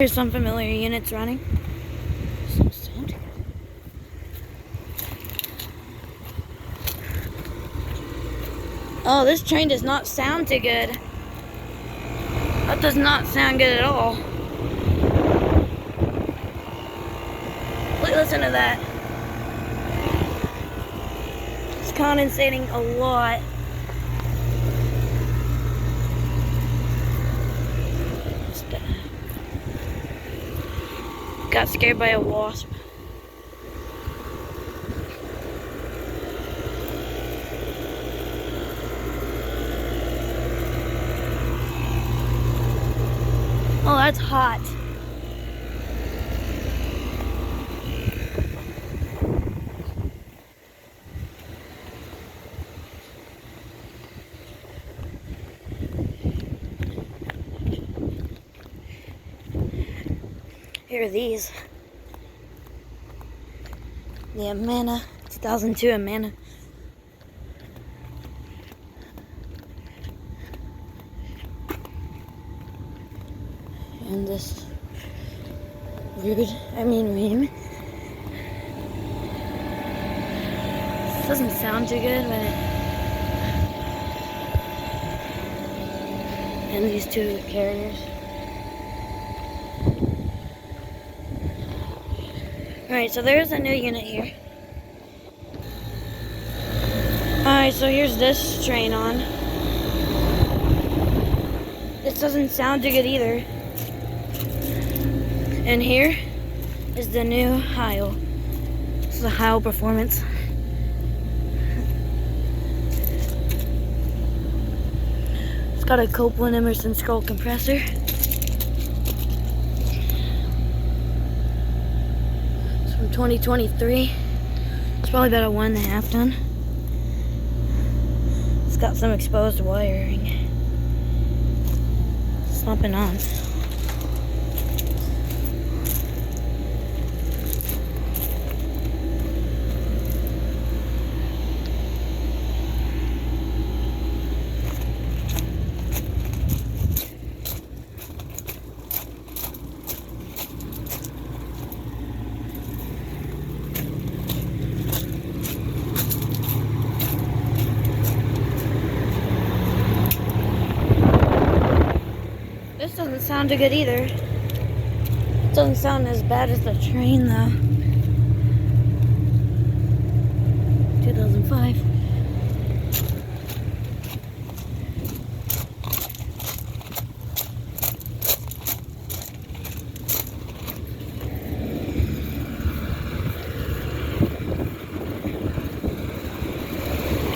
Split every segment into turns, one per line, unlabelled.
Here's some familiar units running. Some sound. Oh, this train does not sound too good. That does not sound good at all. Listen to that. It's condensating a lot. Got scared by a wasp. Oh, that's hot. Here are these. The Amana, 2002 Amana. And this ream. This doesn't sound too good, but and these two carriers. Alright, so there's a new unit here. Alright, so here's this train on. This doesn't sound too good either. And here is the new Heil. This is a Heil Performance. It's got a Copeland Emerson scroll compressor. It's from 2023. It's probably about a 1.5 ton. It's got some exposed wiring. Slumping on. This doesn't sound too good either. It doesn't sound as bad as the train though. 2005.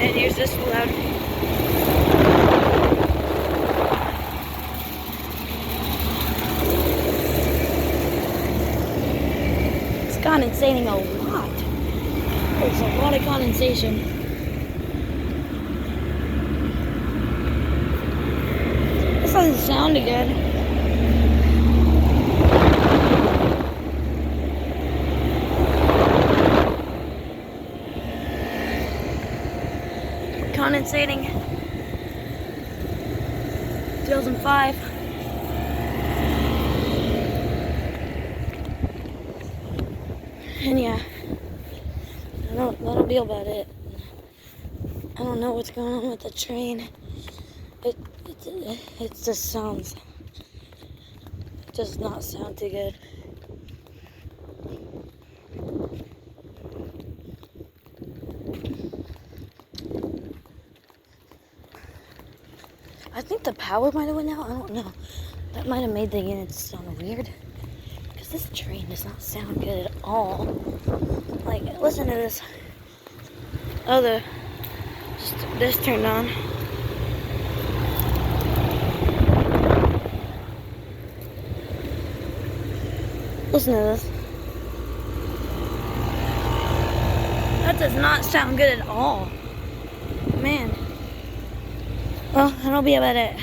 And here's this loud. Condensating a lot. There's a lot of condensation. This doesn't sound good. Condensating. 2005. And yeah, that'll be about it. I don't know what's going on with the train. It just sounds, it does not sound too good. I think the power might have went out. I don't know. That might have made the units sound weird. This train does not sound good at all. Like, listen to this. Oh, just this turned on. Listen to this. That does not sound good at all. Man. Well, that'll be about it.